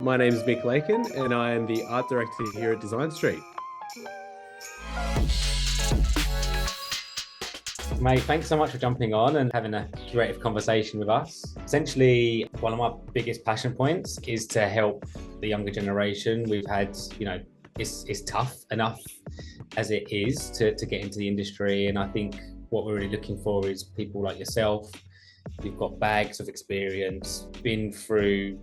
My name is Mick Lakin, and I am the art director here at Design Street. Mate, thanks so much for jumping on and having a creative conversation with us. Essentially, one of my biggest passion points is to help the younger generation. We've had, it's tough enough as it is to get into the industry. And I think what we're really looking for is people like yourself. You've got bags of experience, been through,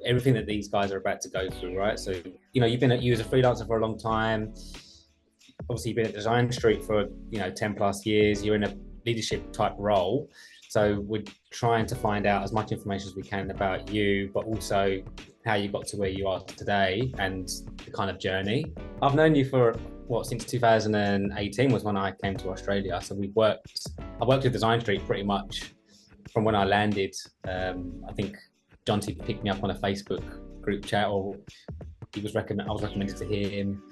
everything that these guys are about to go through, right? So, you as a freelancer for a long time. Obviously, you've been at Design Street for 10 plus years. You're in a leadership type role, so we're trying to find out as much information as we can about you, but also how you got to where you are today and the kind of journey. I've known you for since 2018 was when I came to Australia. So I worked with Design Street pretty much from when I landed. I think John T picked me up on a Facebook group chat, or I was recommended to him.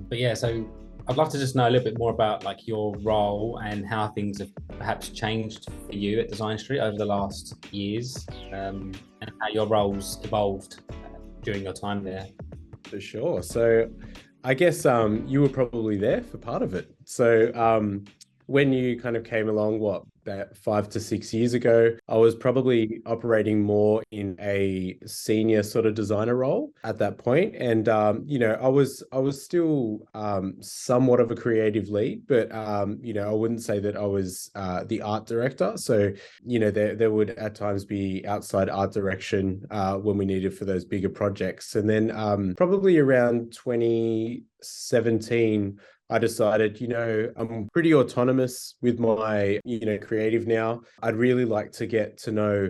But yeah, so I'd love to just know a little bit more about like your role and how things have perhaps changed for you at Design Street over the last years, and how your roles evolved during your time there. For sure. So I guess you were probably there for part of it. So when you kind of came along, about 5 to 6 years ago, I was probably operating more in a senior sort of designer role at that point. And, I was still somewhat of a creative lead, but, I wouldn't say that I was the art director. So, there would at times be outside art direction when we needed for those bigger projects. And then probably around 2017, I decided, I'm pretty autonomous with my, creative now. I'd really like to get to know,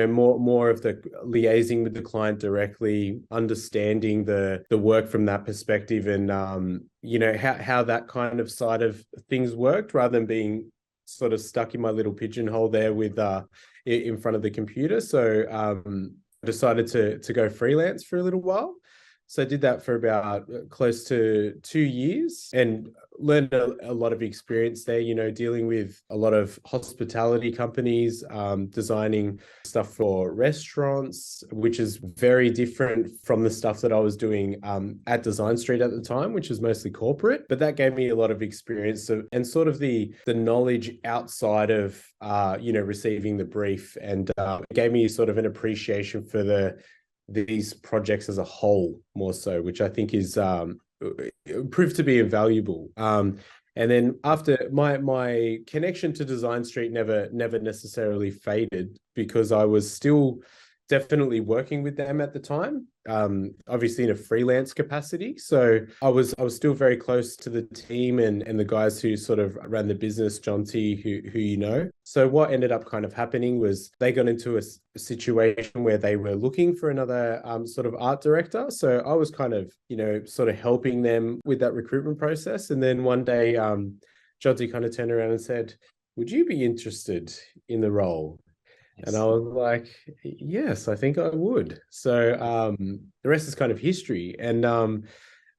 more of the liaising with the client directly, understanding the work from that perspective, and, how that kind of side of things worked, rather than being sort of stuck in my little pigeonhole there with in front of the computer. So I decided to go freelance for a little while. So I did that for about close to 2 years and learned a lot of experience there, dealing with a lot of hospitality companies, designing stuff for restaurants, which is very different from the stuff that I was doing at Design Street at the time, which is mostly corporate. But that gave me a lot of experience and sort of the knowledge outside of, receiving the brief, and it gave me sort of an appreciation for these projects as a whole, more so, which I think is proved to be invaluable. And then after my connection to Design Street never necessarily faded, because I was still definitely working with them at the time, obviously in a freelance capacity. So I was still very close to the team and the guys who sort of ran the business, John T, who. So what ended up kind of happening was they got into a situation where they were looking for another sort of art director. So I was kind of, sort of helping them with that recruitment process. And then one day, John T kind of turned around and said, "Would you be interested in the role?" And I was like, yes, I think I would. So the rest is kind of history. And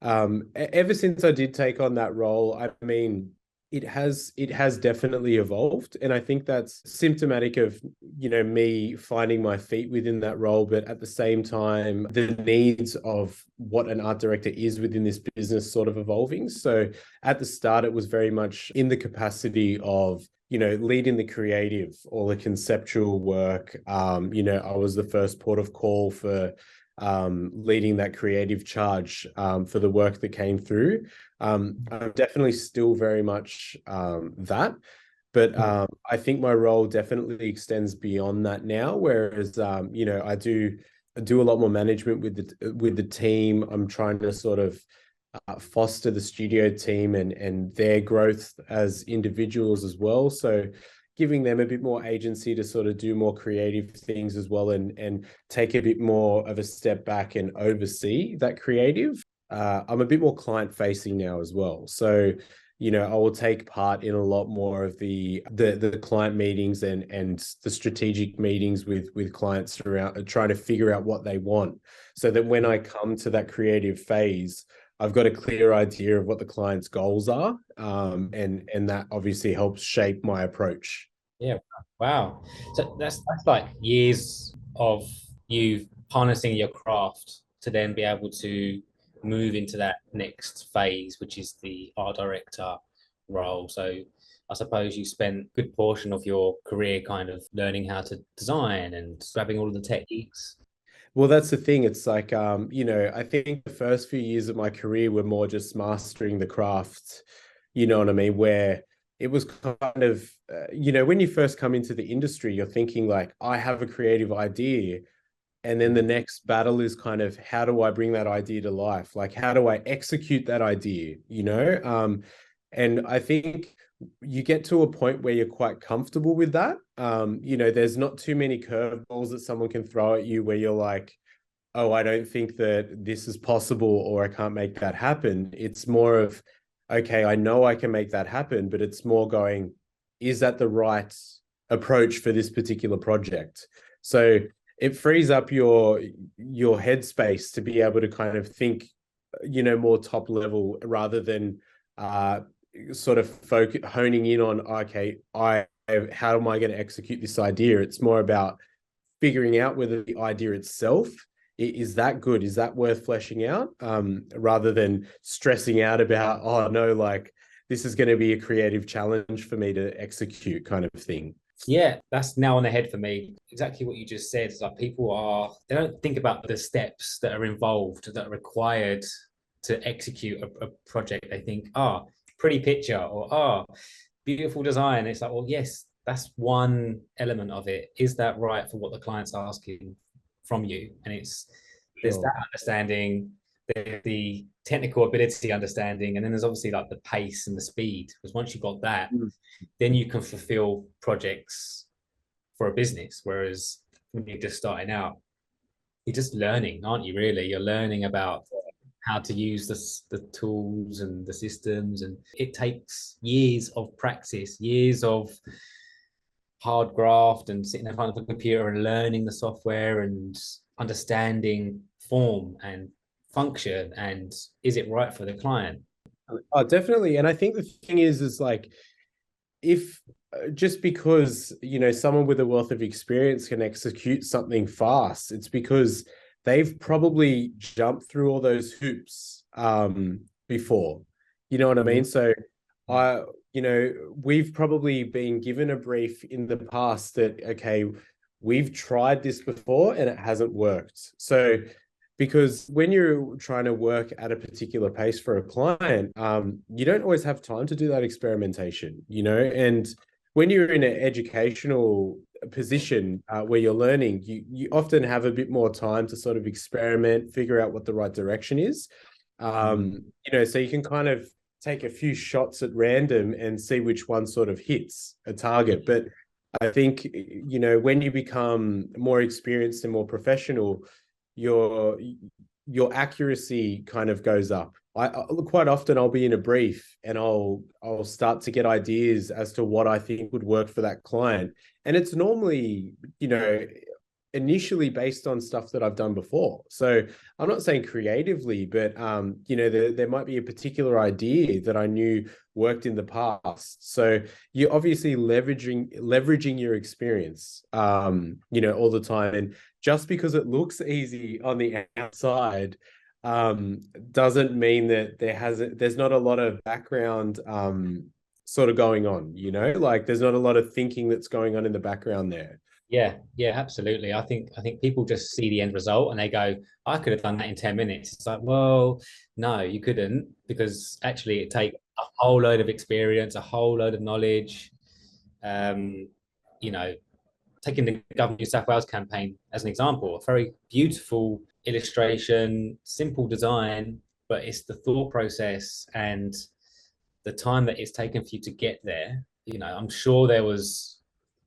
ever since I did take on that role, I mean, it has definitely evolved. And I think that's symptomatic of, me finding my feet within that role, but at the same time, the needs of what an art director is within this business sort of evolving. So at the start, it was very much in the capacity of, leading the creative or the conceptual work. I was the first port of call for leading that creative charge for the work that came through. I'm definitely still very much that, but I think my role definitely extends beyond that now. Whereas I do a lot more management with the team. I'm trying to sort of foster the studio team and their growth as individuals as well. So giving them a bit more agency to sort of do more creative things as well, and take a bit more of a step back and oversee that creative. I'm a bit more client facing now as well. So, I will take part in a lot more of the client meetings and the strategic meetings with clients around trying to figure out what they want, so that when I come to that creative phase, I've got a clear idea of what the client's goals are, and that obviously helps shape my approach. Yeah, wow. So that's like years of you harnessing your craft to then be able to move into that next phase, which is the art director role. So I suppose you spent a good portion of your career kind of learning how to design and grabbing all of the techniques. Well, that's the thing. It's like, I think the first few years of my career were more just mastering the craft, you know what I mean? Where it was kind of, when you first come into the industry, you're thinking like, I have a creative idea. And then the next battle is kind of, how do I bring that idea to life? Like, how do I execute that idea, And I think you get to a point where you're quite comfortable with that. There's not too many curveballs that someone can throw at you where you're like, oh, I don't think that this is possible or I can't make that happen. It's more of, okay, I know I can make that happen, but it's more going, is that the right approach for this particular project? So it frees up your headspace to be able to kind of think, more top level rather than sort of honing in on, okay, how am I going to execute this idea? It's more about figuring out whether the idea itself is that good, is that worth fleshing out, rather than stressing out about, oh no, like this is going to be a creative challenge for me to execute kind of thing. Yeah, that's now on the head for me. Exactly what you just said. It's like they don't think about the steps that are involved, that are required to execute a project. They think, pretty picture or, beautiful design. It's like, well, yes, that's one element of it. Is that right for what the client's asking from you? And there's that understanding, the technical ability understanding, and then there's obviously like the pace and the speed. Because once you've got that, then you can fulfill projects for a business. Whereas when you're just starting out, you're just learning, aren't you? Really, you're learning about how to use the tools and the systems, and it takes years of practice, years of hard graft and sitting in front of a computer and learning the software and understanding form and function and is it right for the client. Oh, definitely. And I think the thing is like, if just because someone with a wealth of experience can execute something fast, it's because they've probably jumped through all those hoops before, you know what I mean? So we've probably been given a brief in the past that, okay, we've tried this before and it hasn't worked. So because when you're trying to work at a particular pace for a client, you don't always have time to do that experimentation, and when you're in an educational position where you're learning, you often have a bit more time to sort of experiment, figure out what the right direction is. So you can kind of take a few shots at random and see which one sort of hits a target. But I think, when you become more experienced and more professional, your accuracy kind of goes up. I quite often I'll be in a brief and I'll start to get ideas as to what I think would work for that client, and it's normally initially based on stuff that I've done before. So I'm not saying creatively, but there might be a particular idea that I knew worked in the past. So you're obviously leveraging your experience all the time. And just because it looks easy on the outside doesn't mean that there's not a lot of background sort of going on, like there's not a lot of thinking that's going on in the background there. Yeah, absolutely. I think people just see the end result and they go, I could have done that in 10 minutes. It's like, well, no, you couldn't, because actually it takes a whole load of experience, a whole load of knowledge. Taking the Government of New South Wales campaign as an example, a very beautiful illustration, simple design, but it's the thought process and the time that it's taken for you to get there. I'm sure there was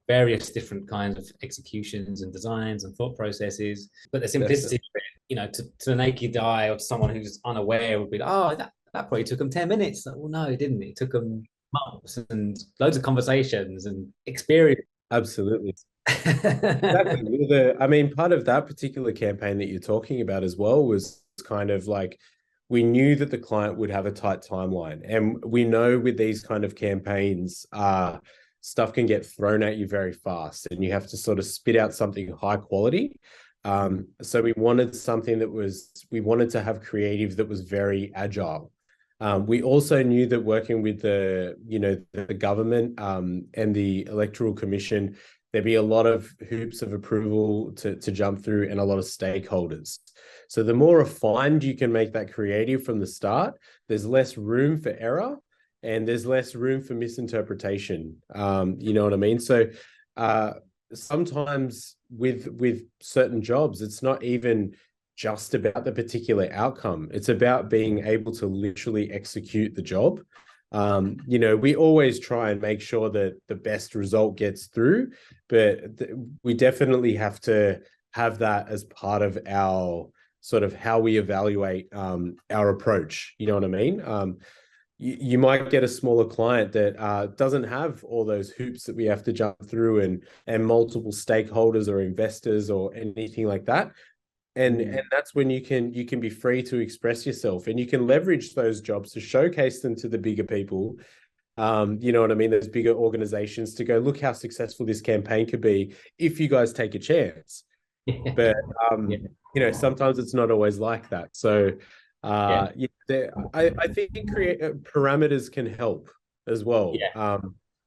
various different kinds of executions and designs and thought processes, but the simplicity of it, to the naked eye or to someone who's unaware would be like, oh, that probably took them 10 minutes. Like, well, no, it didn't. It took them months and loads of conversations and experience. Absolutely. Exactly. I mean, part of that particular campaign that you're talking about as well was kind of like, we knew that the client would have a tight timeline, and we know with these kind of campaigns, stuff can get thrown at you very fast and you have to sort of spit out something high quality. So we wanted something we wanted to have creative that was very agile. We also knew that working with the government and the Electoral Commission, there'd be a lot of hoops of approval to jump through and a lot of stakeholders. So the more refined you can make that creative from the start, there's less room for error and there's less room for misinterpretation. You know what I mean? So sometimes with certain jobs, it's not even just about the particular outcome. It's about being able to literally execute the job. We always try and make sure that the best result gets through, but we definitely have to have that as part of our sort of how we evaluate our approach. You know what I mean? You might get a smaller client that doesn't have all those hoops that we have to jump through and multiple stakeholders or investors or anything like that. And that's when you can be free to express yourself, and you can leverage those jobs to showcase them to the bigger people. You know what I mean? Those bigger organizations to go, look how successful this campaign could be if you guys take a chance. But sometimes it's not always like that. So I think parameters can help as well.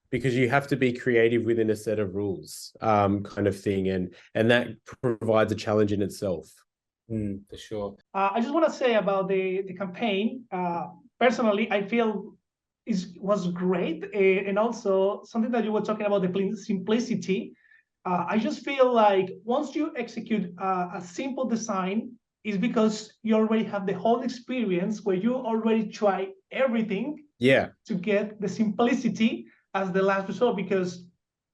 Because you have to be creative within a set of rules, kind of thing, and that provides a challenge in itself. For sure. I just want to say about the campaign. Personally, I feel was great, and also something that you were talking about, the simplicity. I just feel like once you execute a simple design, is because you already have the whole experience where you already try everything. To get the simplicity as the last result, because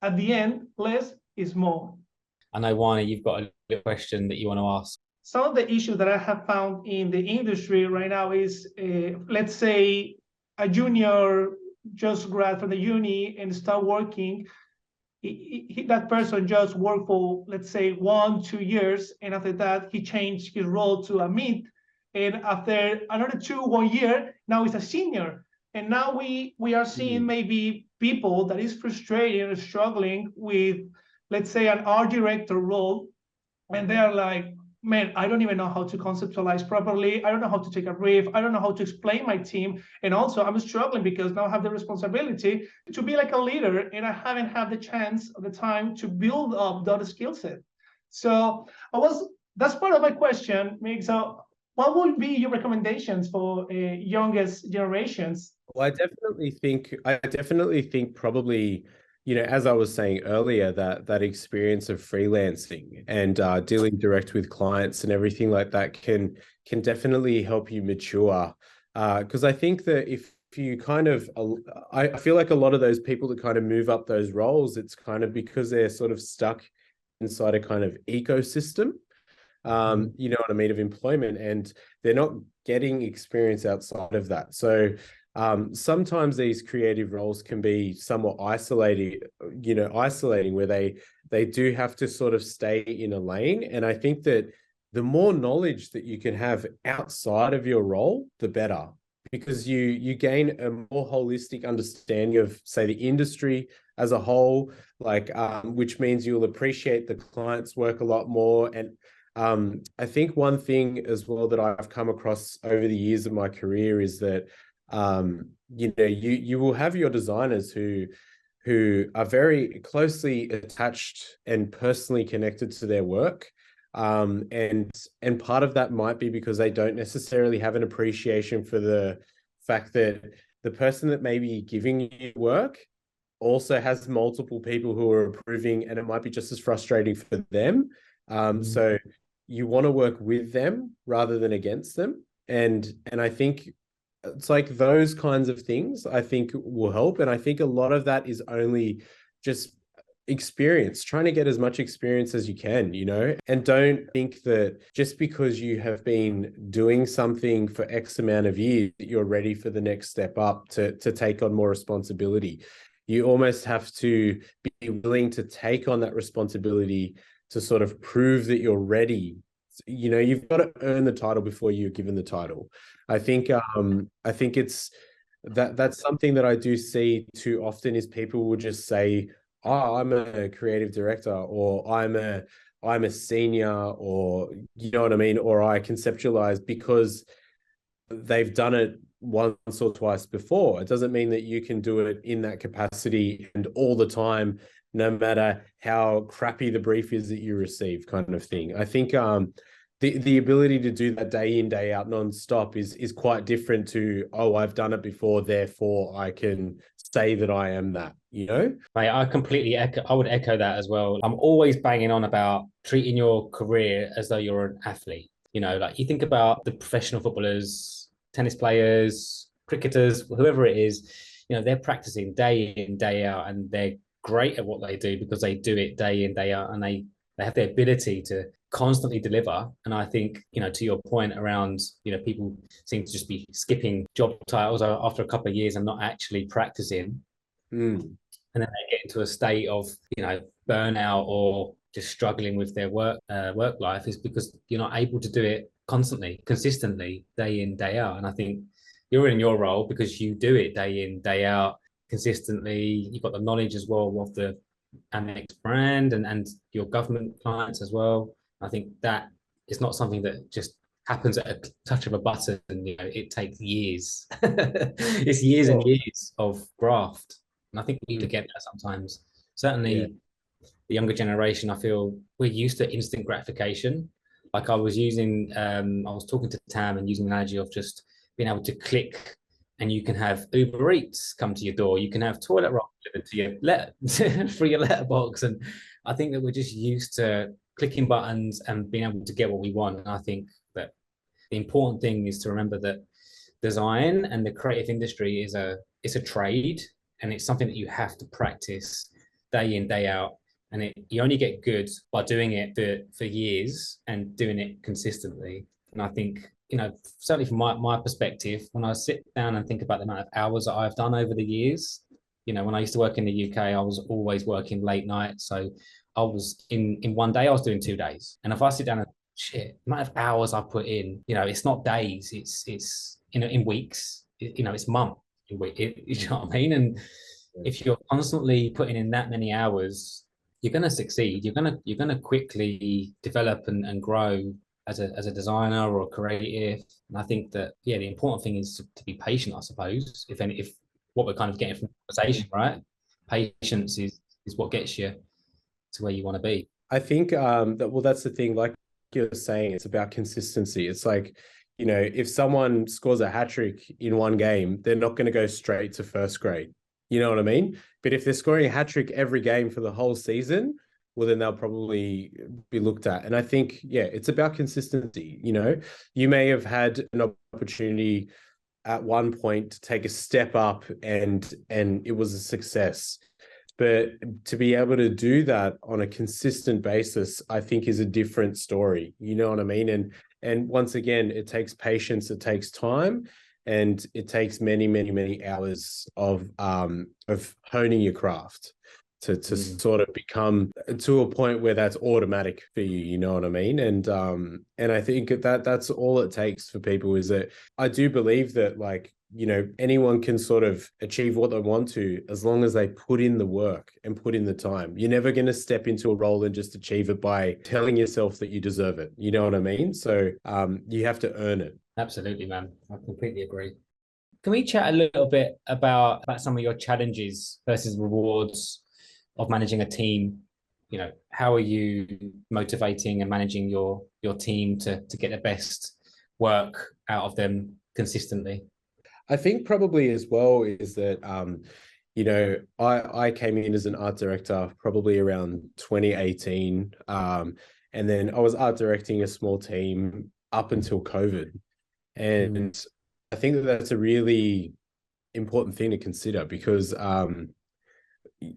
at the end, less is more. I know, Wani, you've got a question that you want to ask. Some of the issues that I have found in the industry right now is, let's say, a junior just grad from the uni and start working. That person just worked for, let's say, 1-2 years, and after that, he changed his role to a mid, and after another 1 year, now he's a senior. And now we are seeing maybe people that is frustrated and struggling with, let's say, an art director role, and they are like, man, I don't even know how to conceptualize properly. I don't know how to take a brief. I don't know how to explain my team. And also I'm struggling because now I have the responsibility to be like a leader, and I haven't had the chance or the time to build up that skill set. So that's part of my question, Mick. So what would be your recommendations for youngest generations? Well, I definitely think probably, as I was saying earlier, that experience of freelancing and dealing direct with clients and everything like that can definitely help you mature. Because I think that if you kind of, I feel like a lot of those people that kind of move up those roles, it's kind of because they're sort of stuck inside a kind of ecosystem. You know what I mean, of employment, and they're not getting experience outside of that. So sometimes these creative roles can be somewhat isolating where they do have to sort of stay in a lane. And I think that the more knowledge that you can have outside of your role, the better, because you gain a more holistic understanding of, say, the industry as a whole, which means you'll appreciate the client's work a lot more. And I think one thing as well that I've come across over the years of my career is that you will have your designers who are very closely attached and personally connected to their work. And part of that might be because they don't necessarily have an appreciation for the fact that the person that may be giving you work also has multiple people who are approving, and it might be just as frustrating for them. So you want to work with them rather than against them. And I think it's like those kinds of things I think will help. And I think a lot of that is only just experience, trying to get as much experience as you can, and don't think that just because you have been doing something for X amount of years, that you're ready for the next step up to take on more responsibility. You almost have to be willing to take on that responsibility to sort of prove that you're ready. You've got to earn the title before you're given the title. I think it's that's something that I do see too often is people will just say, oh, I'm a creative director, or I'm I'm a senior, or you know what I mean, or I conceptualize because they've done it once or twice before. It doesn't mean that you can do it in that capacity and all the time, no matter how crappy the brief is that you receive, kind of thing. I think the ability to do that day in, day out, nonstop is quite different to, oh, I've done it before, therefore I can say that I am that, you know? Mate, I completely echo. I would echo that as well. I'm always banging on about treating your career as though you're an athlete. You know, like you think about the professional footballers, tennis players, cricketers, whoever it is, you know, they're practicing day in, day out, and they're great at what they do because they do it day in, day out, and they have the ability to constantly deliver. And I think, you know, to your point around, you know, people seem to just be skipping job titles after a couple of years and not actually practicing. Mm. And then they get into a state of, you know, burnout or just struggling with their work life, is because you're not able to do it constantly, consistently, day in, day out. And I think you're in your role because you do it day in, day out, consistently. You've got the knowledge as well of the Amex brand and your government clients as well. I think that is not something that just happens at a touch of a button. You know, it takes years. It's years and years of graft. And I think we forget that sometimes. Certainly, the younger generation, I feel we're used to instant gratification. Like I was talking to Tam and using the analogy of just being able to click, and you can have Uber Eats come to your door. You can have toilet roll delivered to your through your letterbox. And I think that we're just used to clicking buttons and being able to get what we want. And I think that the important thing is to remember that design and the creative industry is a trade, and it's something that you have to practice day in, day out. And you only get good by doing it for years and doing it consistently. And I think, you know, certainly from my perspective, when I sit down and think about the amount of hours that I've done over the years, you know, when I used to work in the UK, I was always working late night. So I was in one day, I was doing 2 days. And if I sit down and shit, the amount of hours I put in, you know, it's not days, it's you know, in weeks, you know, it's months. You know what I mean? And if you're constantly putting in that many hours, you're going to succeed. You're going to quickly develop and grow as a designer or a creative. And I think that, yeah, the important thing is to be patient, I suppose. If what we're kind of getting from the conversation, right? Patience is what gets you to where you want to be. I think that's the thing. Like you're saying, it's about consistency. It's like, you know, if someone scores a hat trick in one game, they're not going to go straight to first grade. You know what I mean? But if they're scoring a hat trick every game for the whole season, well, then they'll probably be looked at. And I think, yeah, it's about consistency. You know, you may have had an opportunity at one point to take a step up and it was a success. But to be able to do that on a consistent basis, I think is a different story. You know what I mean? And once again, it takes patience, it takes time, and it takes many, many, many hours of honing your craft to sort of become to a point where that's automatic for you. You know what I mean? And I think that's all it takes for people, is that I do believe that, like, you know, anyone can sort of achieve what they want to, as long as they put in the work and put in the time. You're never going to step into a role and just achieve it by telling yourself that you deserve it. You know what I mean? So you have to earn it. Absolutely, man. I completely agree. Can we chat a little bit about some of your challenges versus rewards of managing a team? You know, how are you motivating and managing your team to get the best work out of them consistently? I think probably as well is that, you know, I came in as an art director probably around 2018. And then I was art directing a small team up until COVID. And I think that that's a really important thing to consider, because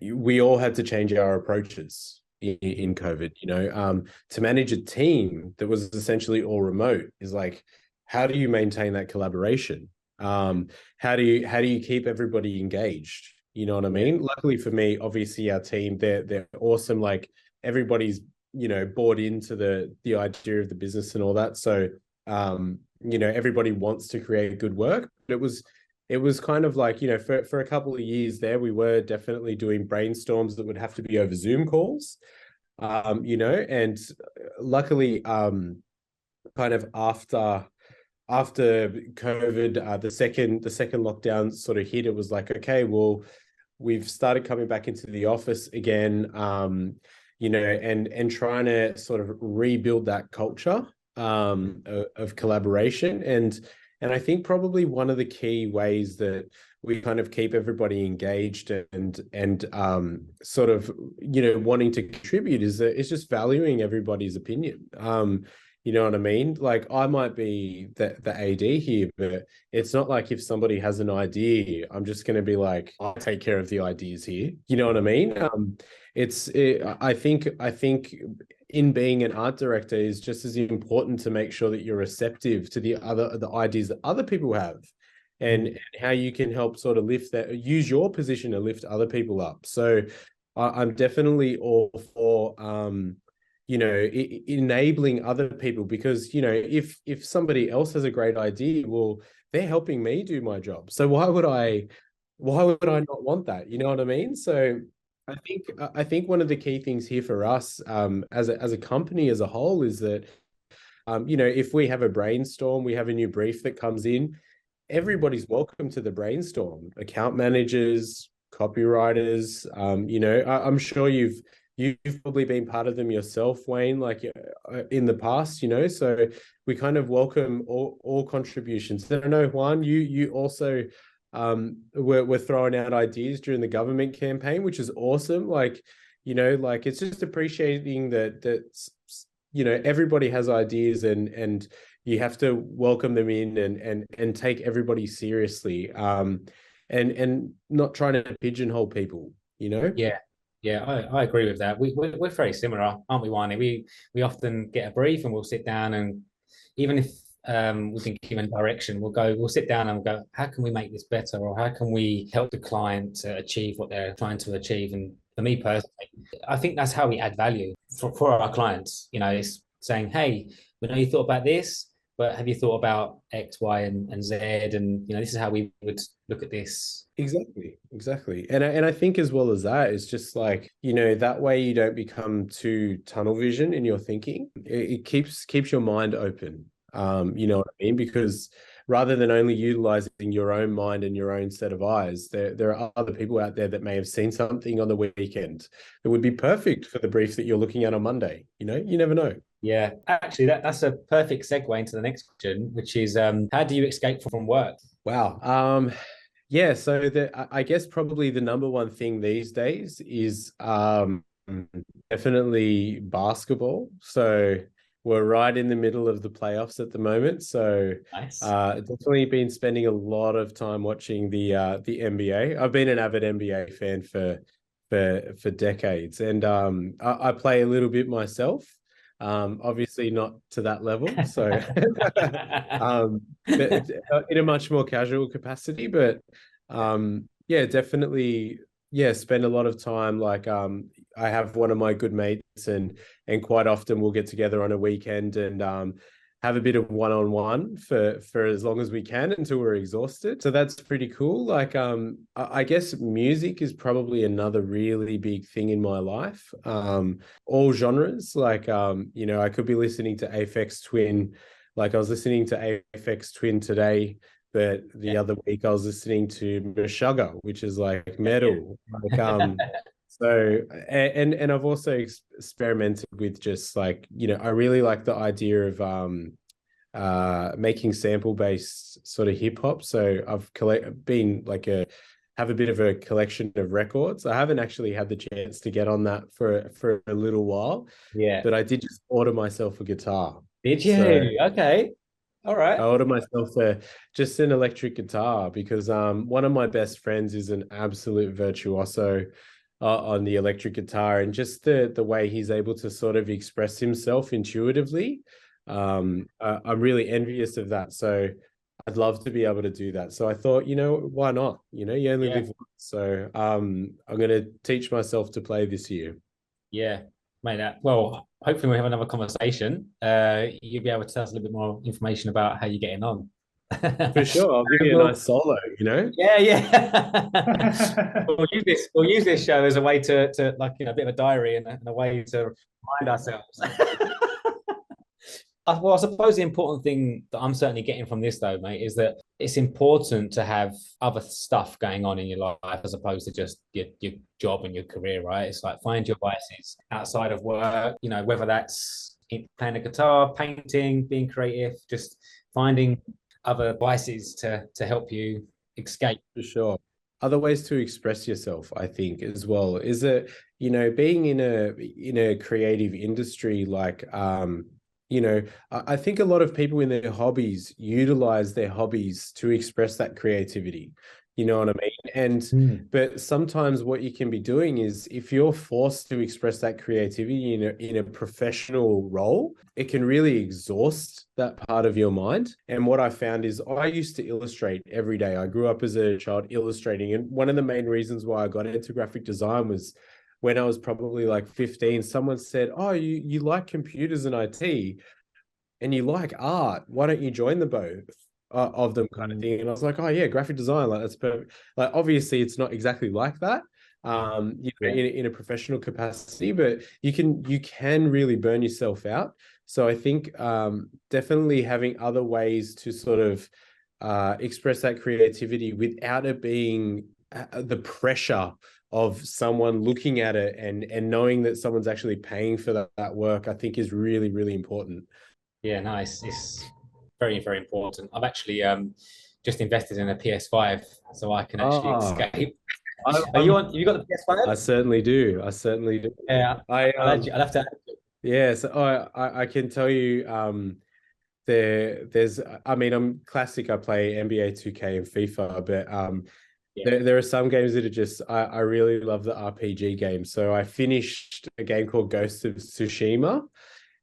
we all had to change our approaches in COVID. You know, to manage a team that was essentially all remote is like, how do you maintain that collaboration? How do you keep everybody engaged? You know what I mean? Luckily for me, obviously our team, they're awesome. Like, everybody's, you know, bought into the idea of the business and all that. So you know, everybody wants to create good work. But it was kind of like, you know, for a couple of years there, we were definitely doing brainstorms that would have to be over Zoom calls. and luckily, kind of after COVID, the second lockdown sort of hit, it was like, okay, well, we've started coming back into the office again, and trying to sort of rebuild that culture of collaboration. And I think probably one of the key ways that we kind of keep everybody engaged and sort of, wanting to contribute is that it's just valuing everybody's opinion. You know what I mean? Like, I might be the AD here, but it's not like if somebody has an idea, I'm just going to be like, I'll take care of the ideas here. You know what I mean? I think in being an art director is just as important to make sure that you're receptive to the ideas that other people have, and how you can help sort of use your position to lift other people up. So I'm definitely all for enabling other people, because if somebody else has a great idea, well, they're helping me do my job. So why would I not want that? You know what I mean? So I think one of the key things here for us, as a company as a whole, is that if we have a brainstorm, we have a new brief that comes in, everybody's welcome to the brainstorm. Account managers, copywriters, I'm sure you've probably been part of them yourself, Wayne, like in the past, so we kind of welcome all contributions. I don't know, Juan, you also were throwing out ideas during the government campaign, which is awesome. Like, it's just appreciating that everybody has ideas, and you have to welcome them in and take everybody seriously, and not trying to pigeonhole people, Yeah, I agree with that. We're very similar, aren't we, Wani? We often get a brief and we'll sit down, and even if we've been given direction, we'll sit down and we'll go, how can we make this better, or how can we help the client to achieve what they're trying to achieve? And for me personally, I think that's how we add value for our clients. It's saying, hey, we know you thought about this, but have you thought about X, Y, and Z? And this is how we would look at this. Exactly. And I think, as well as that, it's just like, that way you don't become too tunnel vision in your thinking. It keeps your mind open. You know what I mean? Because rather than only utilizing your own mind and your own set of eyes, there are other people out there that may have seen something on the weekend that would be perfect for the brief that you're looking at on Monday. You never know. Yeah, actually, that's a perfect segue into the next question, which is, how do you escape from work? Wow. Yeah, so I guess probably the number one thing these days is definitely basketball. So we're right in the middle of the playoffs at the moment. So Nice. Definitely been spending a lot of time watching the NBA. I've been an avid NBA fan for decades, and I play a little bit myself. Obviously not to that level, so but in a much more casual capacity. But yeah, definitely, yeah, spend a lot of time. Like, I have one of my good mates, and quite often we'll get together on a weekend and have a bit of one-on-one for as long as we can until we're exhausted. So that's pretty cool. Like, I guess music is probably another really big thing in my life. All genres. Like, I could be listening to Aphex Twin. Like, I was listening to Aphex Twin today, but the other week I was listening to Meshuggah, which is like metal. Like, so, and I've also experimented with just like, I really like the idea of making sample-based sort of hip hop. So I've have a bit of a collection of records. I haven't actually had the chance to get on that for a little while. Yeah. But I did just order myself a guitar. Did you? So, okay. All right. I ordered myself just an electric guitar because one of my best friends is an absolute virtuoso on the electric guitar, and just the way he's able to sort of express himself intuitively. I'm really envious of that. So I'd love to be able to do that. So I thought, why not? You only live once. So I'm going to teach myself to play this year. Yeah, mate. Well, hopefully we'll have another conversation. You'll be able to tell us a little bit more information about how you're getting on. For sure. I'll give you a nice solo, you know? Yeah, yeah. We'll use this show as a way to like, you know, a bit of a diary and a way to remind ourselves. Well, I suppose the important thing that I'm certainly getting from this, though, mate, is that it's important to have other stuff going on in your life as opposed to just your job and your career, right? It's like find your vices outside of work, you know, whether that's playing a guitar, painting, being creative, just finding other vices to help you escape. For sure. Other ways to express yourself, I think, as well. Is it, you know, being in a creative industry like you know, I think a lot of people in their hobbies utilize their hobbies to express that creativity. You know what I mean? And but sometimes what you can be doing is if you're forced to express that creativity in a professional role, it can really exhaust that part of your mind. And what I found is I used to illustrate every day. I grew up as a child illustrating. And one of the main reasons why I got into graphic design was when I was probably like 15, someone said, "Oh, you like computers and IT and you like art. Why don't you join the both of them kind of thing?" And I was like, "Oh yeah, graphic design, like that's perfect." Like obviously it's not exactly like that, you know, in a professional capacity, but you can really burn yourself out. So I think definitely having other ways to sort of express that creativity without it being the pressure of someone looking at it and knowing that someone's actually paying for that work, I think is really, really important. Yeah, nice. It's very, very important. I've actually just invested in a PS5 so I can actually Ah, escape. Are you on? Have you got the PS5? I certainly do. I certainly do. Yeah, I I'll have to. yeah, so I can tell you there's I mean I'm classic. I play NBA 2K and FIFA, but Yeah. there are some games that are just I really love the RPG games. So I finished a game called Ghost of Tsushima,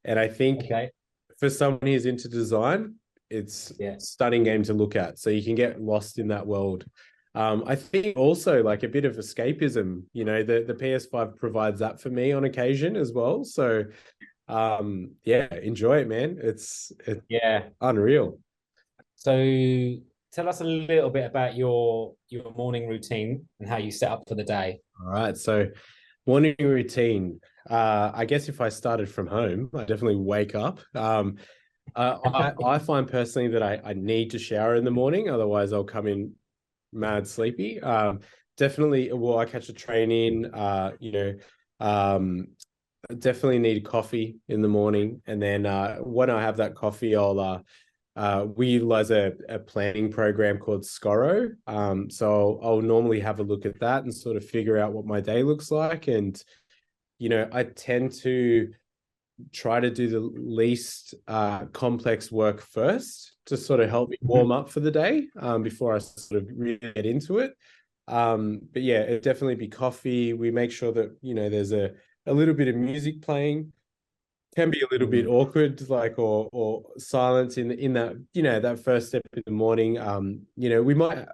and I think Okay. for someone who's into design, it's Yeah. a stunning game to look at. So you can get lost in that world. I think also like a bit of escapism, you know, the PS5 provides that for me on occasion as well. So yeah, enjoy it, man. It's Yeah. unreal. So tell us a little bit about your morning routine and how you set up for the day. All right. So morning routine. I guess if I started from home, I definitely wake up. I find personally that I need to shower in the morning, otherwise I'll come in mad sleepy. Definitely, well, I catch a train in. You know, definitely need coffee in the morning, and then when I have that coffee, we utilize a planning program called Scoro. So I'll normally have a look at that and sort of figure out what my day looks like. And, you know, I tend to try to do the least complex work first to sort of help me warm up for the day before I sort of really get into it. But yeah, it definitely be coffee. We make sure that, you know, there's a little bit of music playing. Can be a little bit awkward, like or silence in that, you know, that first step in the morning. You know, we might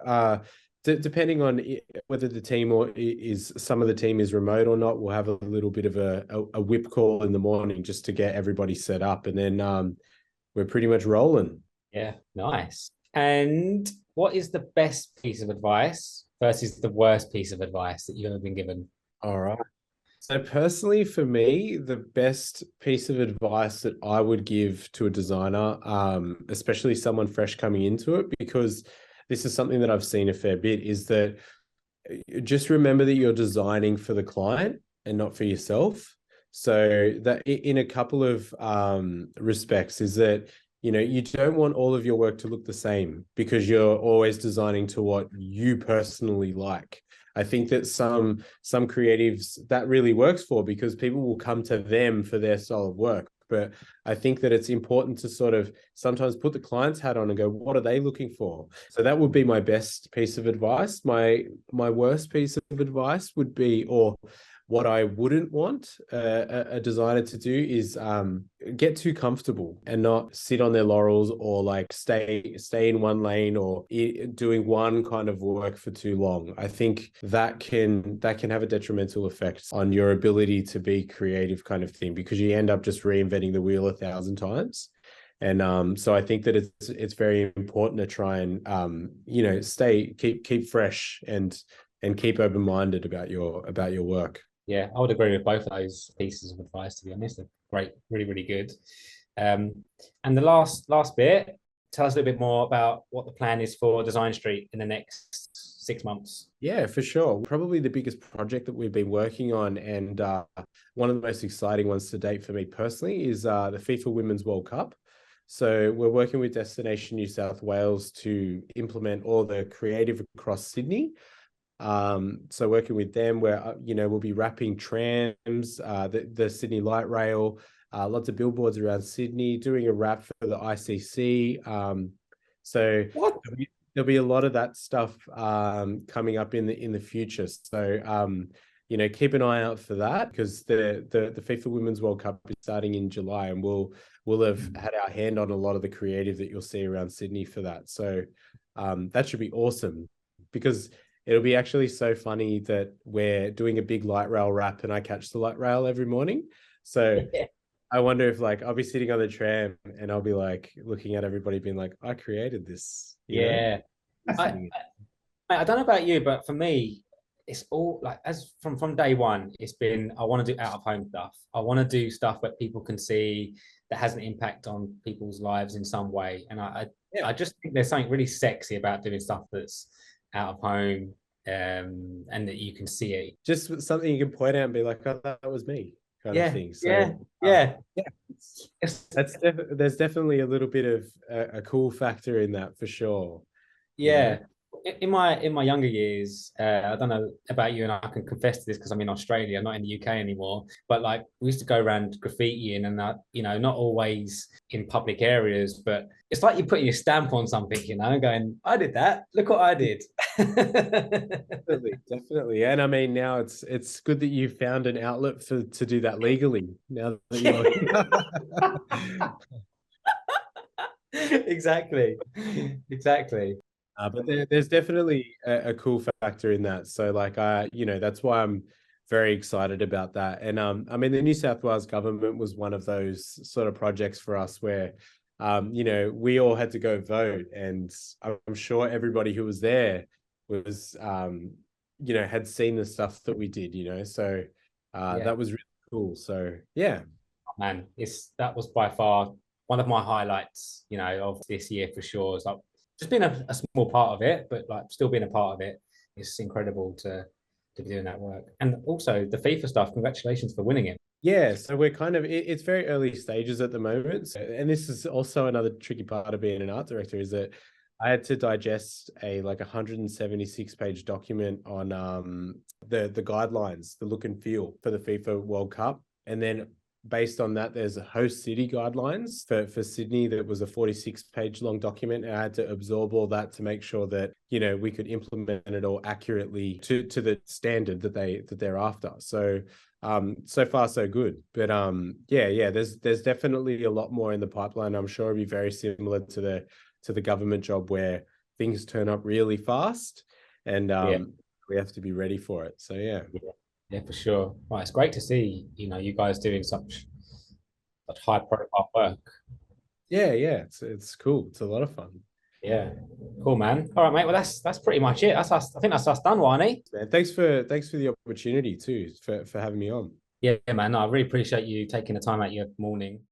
depending on whether the team or is some of the team is remote or not, we'll have a little bit of a whip call in the morning just to get everybody set up, and then we're pretty much rolling. Yeah, nice. And what is the best piece of advice versus the worst piece of advice that you've ever been given? All right. So personally, for me, the best piece of advice that I would give to a designer, especially someone fresh coming into it, because this is something that I've seen a fair bit, is that just remember that you're designing for the client and not for yourself. So that in a couple of respects is that, you know, you don't want all of your work to look the same because you're always designing to what you personally like. I think that some creatives that really works for, because people will come to them for their style of work. But I think that it's important to sort of sometimes put the client's hat on and go, what are they looking for? So that would be my best piece of advice. My worst piece of advice would be, or what I wouldn't want a designer to do is get too comfortable and not sit on their laurels, or like stay in one lane, or doing one kind of work for too long. I think that can have a detrimental effect on your ability to be creative, kind of thing, because you end up just reinventing the wheel 1,000 times. And so I think that it's very important to try and you know, keep fresh and keep open-minded about your work. Yeah, I would agree with both of those pieces of advice, to be honest. They're great, really, really good. Um, and the last bit, tell us a little bit more about what the plan is for Design Street in the next 6 months. Yeah, for sure. Probably the biggest project that we've been working on, and one of the most exciting ones to date for me personally, is the FIFA Women's World Cup. So we're working with Destination New South Wales to implement all the creative across Sydney. So working with them, where you know, we'll be wrapping trams, the Sydney Light Rail, lots of billboards around Sydney, doing a wrap for the ICC. So What? there'll be a lot of that stuff coming up in the future. So you know, keep an eye out for that, because the FIFA Women's World Cup is starting in July, and we'll have had our hand on a lot of the creative that you'll see around Sydney for that. So that should be awesome, because it'll be actually so funny that we're doing a big light rail wrap and I catch the light rail every morning. So I wonder if, like, I'll be sitting on the tram and I'll be like looking at everybody being like, I created this. Yeah. I don't know about you, but for me, it's all like, as from day one, it's been, I want to do out of home stuff. I want to do stuff that people can see, that has an impact on people's lives in some way. And I just think there's something really sexy about doing stuff that's out of home, and that you can see it. Just something you can point out and be like, oh, that was me, kind of thing. So yeah. there's definitely a little bit of a cool factor in that, for sure. Yeah. In my younger years, I don't know about you, and I can confess to this because I'm in Australia, not in the UK anymore. But like, we used to go around graffitiing, and that, you know, not always in public areas, but it's like you're putting your stamp on something, you know, going, I did that. Look what I did. Definitely. And I mean, now it's good that you found an outlet to do that legally. Now that you're exactly. But there's definitely a cool factor in that. So like, you know, that's why I'm very excited about that. And I mean, the New South Wales government was one of those sort of projects for us where, you know, we all had to go vote, and I'm sure everybody who was there was, you know, had seen the stuff that we did, you know. So that was really cool. So yeah, man, that was by far one of my highlights, you know, of this year for sure. It's like, just being a small part of it, but like still being a part of it, it's incredible to be doing that work. And also the FIFA stuff, congratulations for winning it. Yeah, so we're kind of, it's very early stages at the moment. So, and this is also another tricky part of being an art director, is that I had to digest a like 176-page document on the guidelines, the look and feel for the FIFA World Cup. And then based on that, there's a host city guidelines for Sydney that was a 46-page long document. And I had to absorb all that to make sure that, you know, we could implement it all accurately to the standard that they're after. So so far so good. But yeah, there's definitely a lot more in the pipeline. I'm sure it'll be very similar to the government job, where things turn up really fast, and we have to be ready for it. So yeah, for sure. Well, it's great to see, you know, you guys doing such high profile work. Yeah, it's cool. It's a lot of fun. Yeah, cool, man. All right, mate. Well, that's pretty much it. That's us. I think that's us done, Wani. Man, thanks for the opportunity too, for having me on. Yeah, man. No, I really appreciate you taking the time out of your morning.